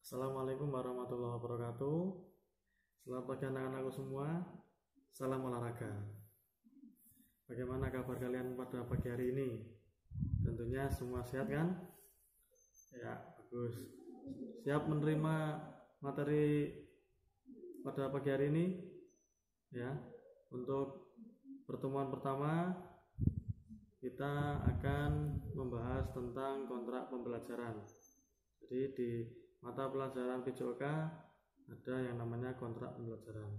Assalamualaikum warahmatullahi wabarakatuh. Selamat pagi anak-anakku semua. Salam olahraga. Bagaimana kabar kalian pada pagi hari ini? Tentunya semua sehat kan? Ya, bagus. Siap menerima materi pada pagi hari ini? Ya. Untuk pertemuan pertama kita akan membahas tentang kontrak pembelajaran. Jadi di mata pelajaran PJOK ada yang namanya kontrak pembelajaran.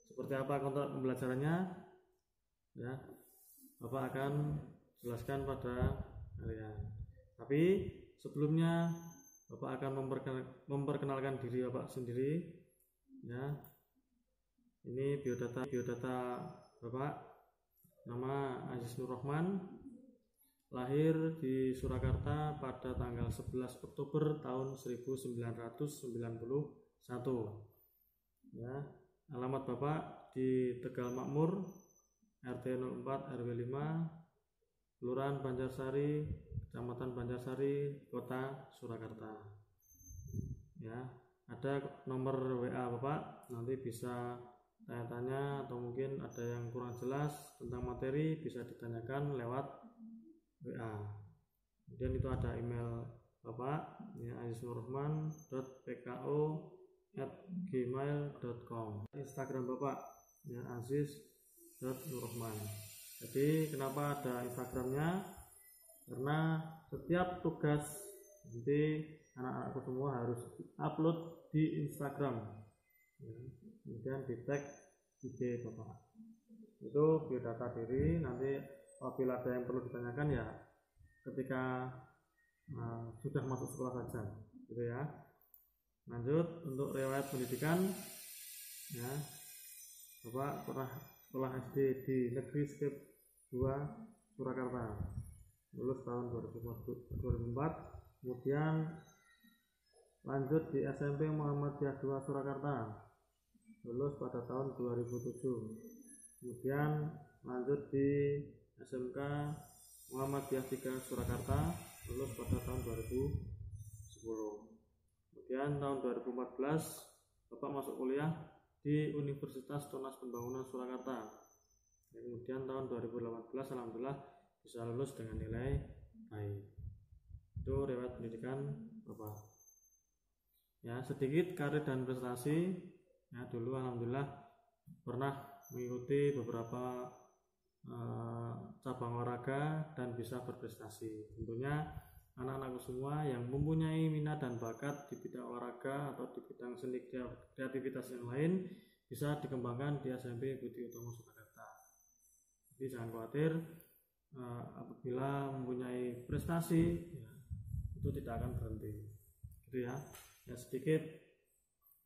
Seperti apa kontrak pembelajarannya? Ya, Bapak akan jelaskan pada kalian. Tapi sebelumnya Bapak akan memperkenalkan diri Bapak sendiri. Ya, ini biodata Bapak. Nama Aziz Nur Rahman. Lahir di Surakarta pada tanggal 11 Oktober tahun 1991. Ya, alamat Bapak di Tegal Makmur, RT 04 RW 5, Kelurahan Banjarsari, Kecamatan Banjarsari, Kota Surakarta. Ya, ada nomor WA Bapak, nanti bisa tanya-tanya atau mungkin ada yang kurang jelas tentang materi bisa ditanyakan lewat WA. Kemudian itu ada email Bapak, ya, aziznurrahman.pko@gmail.com. Instagram Bapak, ya, aziz.nurrahman. Jadi kenapa ada Instagramnya? Karena setiap tugas nanti anak-anakku semua harus upload di Instagram, ya. Kemudian di tag IG Bapak. Itu biodata diri. Nanti apabila ada yang perlu ditanyakan ya ketika sudah masuk sekolah saja, gitu ya. Lanjut untuk riwayat pendidikan, ya, Bapak pernah sekolah SD di Negeri Skip 2 Surakarta, lulus tahun 2004. Kemudian lanjut di SMP Muhammadiyah 2 Surakarta, lulus pada tahun 2007. Kemudian lanjut di SMK Muhammadiyah 3 Surakarta, lulus pada tahun 2010. Kemudian tahun 2014 Bapak masuk kuliah di Universitas Tunas Pembangunan Surakarta. Kemudian tahun 2018 alhamdulillah bisa lulus dengan nilai baik. Itu riwayat pendidikan Bapak. Ya, sedikit karir dan prestasi. Ya, dulu alhamdulillah pernah mengikuti beberapa cabang olahraga dan bisa berprestasi. Tentunya anak-anakku semua yang mempunyai minat dan bakat di bidang olahraga atau di bidang seni kreativitas yang lain bisa dikembangkan di SMP Budi Utomo Surakarta. Jadi jangan khawatir, apabila mempunyai prestasi ya, itu tidak akan berhenti, gitu ya. Ya, sedikit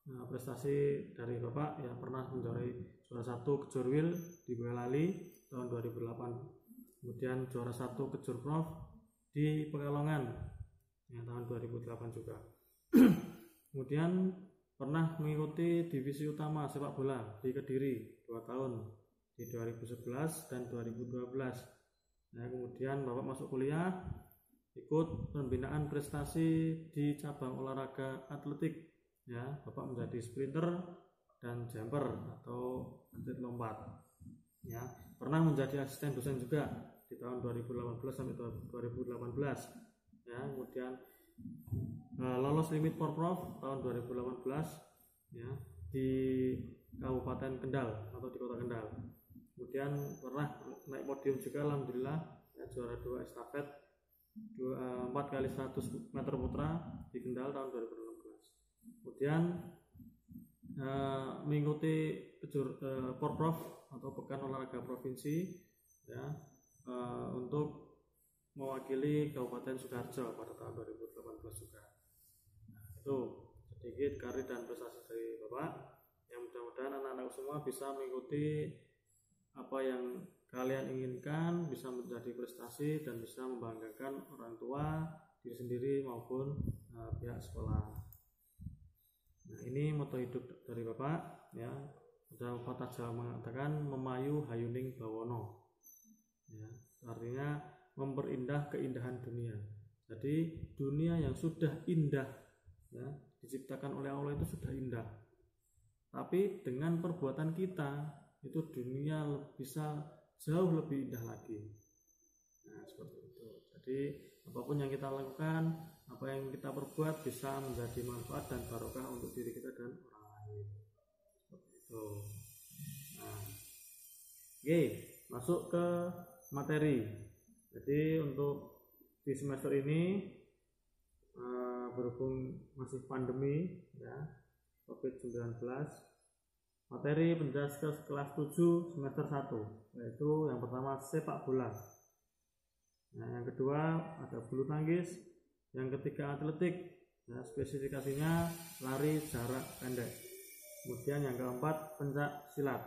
prestasi dari Bapak yang pernah menjuarai juara 1 Kejurwil di Boyolali tahun 2008, kemudian juara 1 Kejur Prof di Pekalongan ya, tahun 2008 juga. Kemudian pernah mengikuti divisi utama sepak bola di Kediri 2 tahun di 2011 dan 2012. Nah, kemudian Bapak masuk kuliah, ikut pembinaan prestasi di cabang olahraga atletik. Ya, Bapak menjadi sprinter dan jumper atau atlet lompat. Ya, pernah menjadi asisten dosen juga di tahun 2018 sampai 2018. Ya, kemudian lolos limit Porprov tahun 2018 ya di Kabupaten Kendal atau di Kota Kendal. Kemudian pernah naik podium juga alhamdulillah ya, juara 2 estafet 4x100 meter putra di Kendal tahun 2016. Kemudian mengikuti Porprov atau Pekan Olahraga Provinsi ya, untuk mewakili Kabupaten Sukoharjo pada tahun 2018 juga. Nah, itu sedikit karir dan prestasi dari Bapak. Yang mudah-mudahan anak-anak semua bisa mengikuti apa yang kalian inginkan, bisa menjadi prestasi dan bisa membanggakan orang tua, diri sendiri maupun pihak sekolah. Nah, ini moto hidup dari Bapak ya. Ada pepatah Jawa mengatakan memayu hayuning bawono. Ya, artinya memperindah keindahan dunia. Jadi dunia yang sudah indah ya, diciptakan oleh Allah itu sudah indah. Tapi dengan perbuatan kita itu dunia bisa jauh lebih indah lagi. Nah, seperti itu. Jadi apapun yang kita lakukan, apa yang kita perbuat bisa menjadi manfaat dan barokah untuk diri kita dan orang lain. Seperti itu. Nah, oke, masuk ke materi. Jadi untuk di semester ini berhubung masih pandemi ya, COVID-19, materi penjelas kelas 7 semester 1, yaitu yang pertama sepak bola. Nah, yang kedua ada bulu tangkis, yang ketiga atletik, ya, spesifikasinya lari jarak pendek. Kemudian yang keempat pencak silat.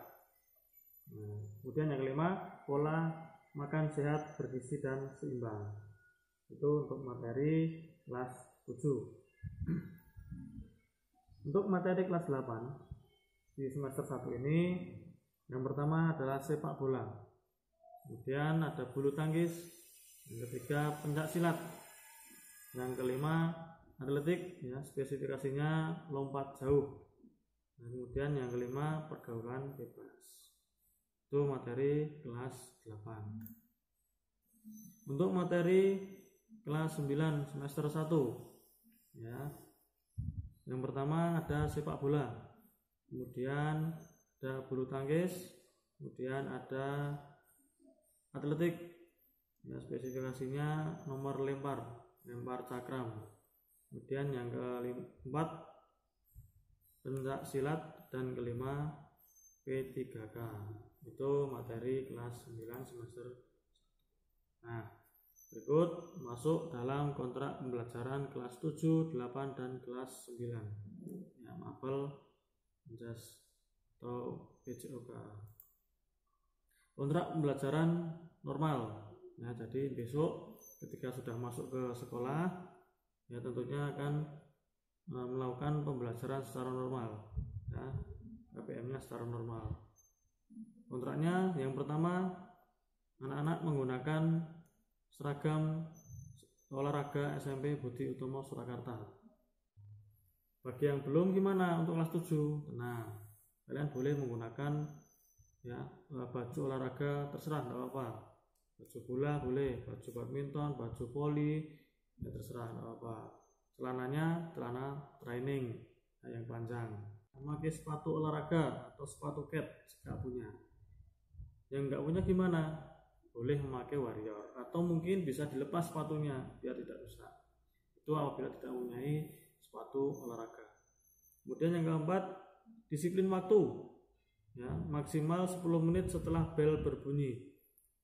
Nah, kemudian yang kelima pola makan sehat, bergizi dan seimbang. Itu untuk materi kelas 7. Untuk materi kelas 8 di semester 1 ini, yang pertama adalah sepak bola, kemudian ada bulu tangkis, yang ketiga pencak silat, yang kelima atletik, ya, spesifikasinya lompat jauh, dan kemudian yang kelima pergaulan bebas. Itu materi kelas 8. Untuk materi kelas 9 semester 1 ya, yang pertama ada sepak bola, kemudian ada bulu tangkis, kemudian ada atletik, ya, spesifikasinya nomor lempar cakram, kemudian yang keempat pencak silat, dan kelima P3K. Itu materi kelas 9 semester. Nah, berikut masuk dalam kontrak pembelajaran kelas 7, 8, dan kelas 9 ya, mapel jas atau PJOK. Kontrak pembelajaran normal ya, jadi besok ketika sudah masuk ke sekolah ya, tentunya akan melakukan pembelajaran secara normal ya, KPM-nya secara normal. Kontraknya yang pertama, anak-anak menggunakan seragam olahraga SMP Budi Utomo Surakarta. Bagi yang belum gimana untuk kelas 7? Nah, kalian boleh menggunakan ya baju olahraga terserah, enggak apa-apa. Baju bola boleh, baju badminton, baju voli, ya terserah, enggak apa-apa. Celananya celana training ya, yang panjang. Memakai sepatu olahraga atau sepatu cat jika punya. Yang enggak punya gimana? Boleh memakai warrior atau mungkin bisa dilepas sepatunya biar tidak rusak. Itu apabila tidak mempunyai sepatu olahraga. Kemudian yang keempat, disiplin waktu ya, maksimal 10 menit setelah bel berbunyi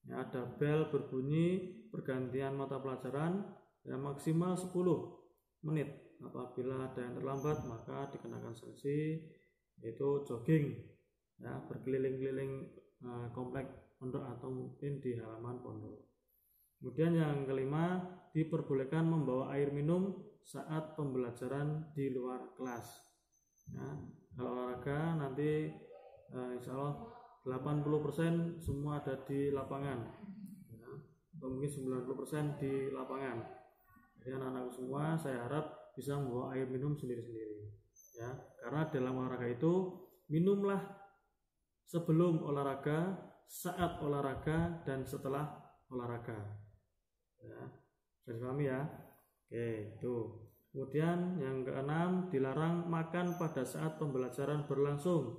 ya, ada bel berbunyi pergantian mata pelajaran ya, maksimal 10 menit. Apabila ada yang terlambat maka dikenakan sanksi, yaitu jogging ya, berkeliling-keliling komplek pondok atau mungkin di halaman pondok. Kemudian yang kelima, diperbolehkan membawa air minum saat pembelajaran di luar kelas ya. Kalau olahraga nanti insya Allah 80% semua ada di lapangan ya, atau mungkin 90% di lapangan. Jadi anak-anak semua saya harap bisa membawa air minum sendiri-sendiri ya, karena dalam olahraga itu minumlah sebelum olahraga, saat olahraga, dan setelah olahraga ya. Bisa dipahami ya? Oke, itu. Kemudian yang keenam, dilarang makan pada saat pembelajaran berlangsung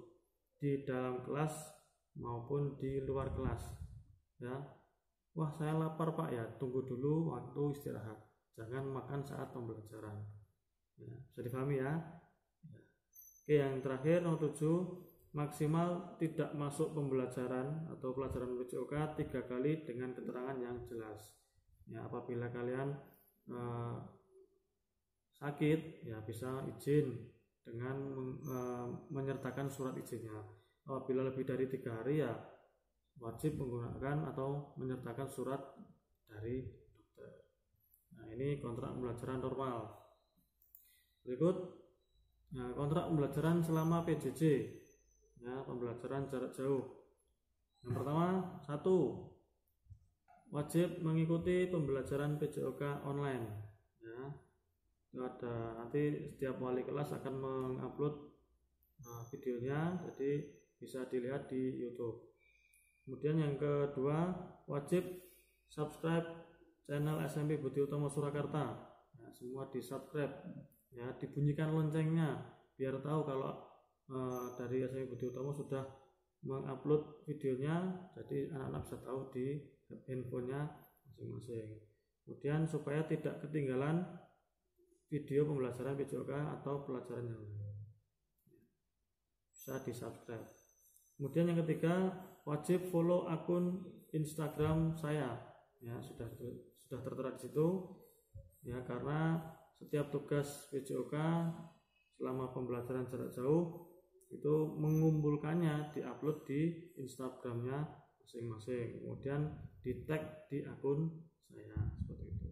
di dalam kelas maupun di luar kelas ya. Wah, saya lapar Pak, ya tunggu dulu waktu istirahat, jangan makan saat pembelajaran ya. Bisa dipahami ya? Oke, yang terakhir nomor 7, maksimal tidak masuk pembelajaran atau pelajaran PJOK 3 kali dengan keterangan yang jelas ya. Apabila kalian sakit ya, bisa izin dengan menyertakan surat izinnya. Apabila lebih dari 3 hari ya wajib menggunakan atau menyertakan surat dari dokter. Nah, ini kontrak pembelajaran normal. Berikut kontrak pembelajaran selama PJJ ya, pembelajaran jarak jauh. Yang pertama, 1, wajib mengikuti pembelajaran PJOK online ya. itu ada, nanti setiap wali kelas akan mengupload videonya, jadi bisa dilihat di YouTube. Kemudian yang kedua, wajib subscribe channel SMP Budi Utomo Surakarta. Nah, semua di subscribe ya, dibunyikan loncengnya biar tahu kalau dari SMP Budi Utomo sudah mengupload videonya, jadi anak-anak bisa tahu di handphonenya masing-masing. Kemudian supaya tidak ketinggalan video pembelajaran PJOK atau pelajaran yang lain, bisa di subscribe. Kemudian yang ketiga, wajib follow akun Instagram saya ya, sudah tertera di situ ya, karena setiap tugas PJOK selama pembelajaran jarak jauh itu mengumpulkannya diupload di Instagramnya masing-masing, kemudian di tag di akun saya seperti itu.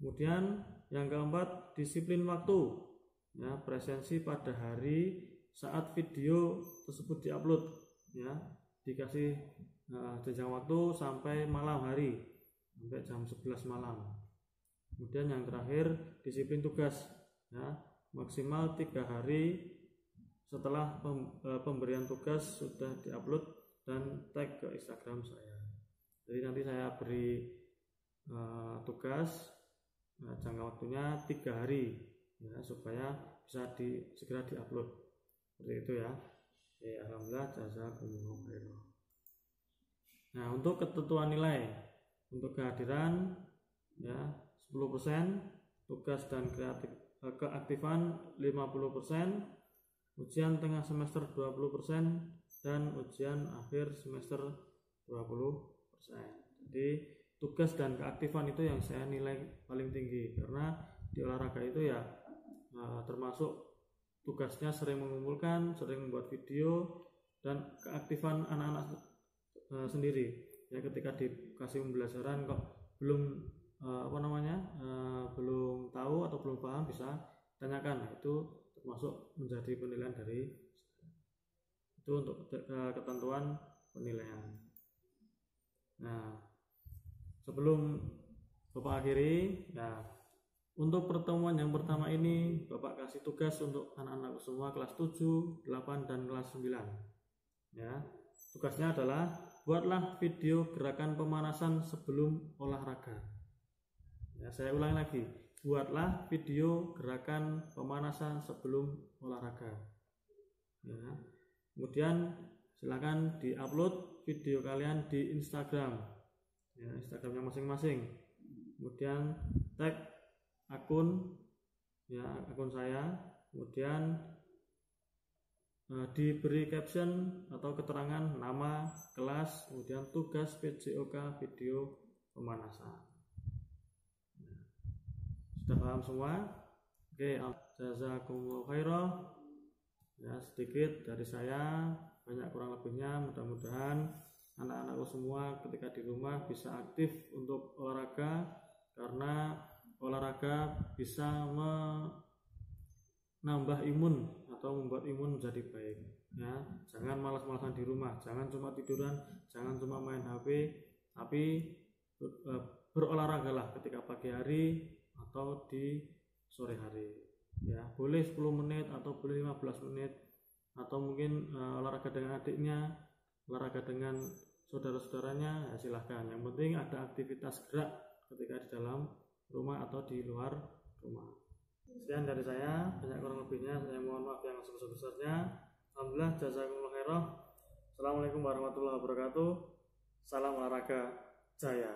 Kemudian yang keempat, disiplin waktu ya, presensi pada hari saat video tersebut diupload ya, dikasih jenjang waktu sampai malam hari, sampai jam 11 malam. Kemudian yang terakhir, disiplin tugas ya, maksimal 3 hari setelah pemberian tugas sudah diupload dan tag ke Instagram saya. Jadi nanti saya beri tugas, jangka waktunya 3 hari ya, supaya bisa segera diupload seperti itu ya. Oke, alhamdulillah, jazakumullah khairan. Nah, untuk ketentuan nilai untuk kehadiran ya 10%, tugas dan keaktifan 50%, ujian tengah semester 20%, dan ujian akhir semester 20%. Jadi tugas dan keaktifan itu yang saya nilai paling tinggi, karena di olahraga itu ya termasuk tugasnya sering mengumpulkan, sering membuat video, dan keaktifan anak-anak sendiri ya, ketika dikasih pembelajaran kok belum belum tahu atau belum paham, bisa tanyakan. Nah, itu termasuk menjadi penilaian dari itu untuk ketentuan penilaian. Nah, sebelum Bapak akhiri ya, untuk pertemuan yang pertama ini Bapak kasih tugas untuk anak-anak semua kelas 7, 8, dan kelas 9 ya. Tugasnya adalah buatlah video gerakan pemanasan sebelum olahraga ya. Saya ulangi lagi, buatlah video gerakan pemanasan sebelum olahraga ya. Kemudian silakan diupload video kalian di Instagram ya, Instagramnya masing-masing. Kemudian tag akun ya, akun saya. Kemudian diberi caption atau keterangan nama, kelas, kemudian tugas PJOK video pemanasan. Sudah paham semua? Oke, jazakumullah khairan ya, sedikit dari saya, banyak kurang lebihnya. Mudah-mudahan anak-anakku semua ketika di rumah bisa aktif untuk olahraga, karena olahraga bisa menambah imun atau membuat imun menjadi baik ya. Jangan malas-malasan di rumah, jangan cuma tiduran, jangan cuma main HP, tapi berolahragalah ketika pagi hari atau di sore hari ya. Boleh 10 menit atau boleh 15 menit, atau mungkin olahraga dengan adiknya, olahraga dengan saudara-saudaranya ya, silahkan. Yang penting ada aktivitas gerak ketika di dalam rumah atau di luar rumah. Sekian dari saya, banyak kurang lebihnya saya mohon maaf yang sebesar-besarnya. Alhamdulillah, jazakumullah khairan. Assalamualaikum warahmatullahi wabarakatuh. Salam olahraga jaya.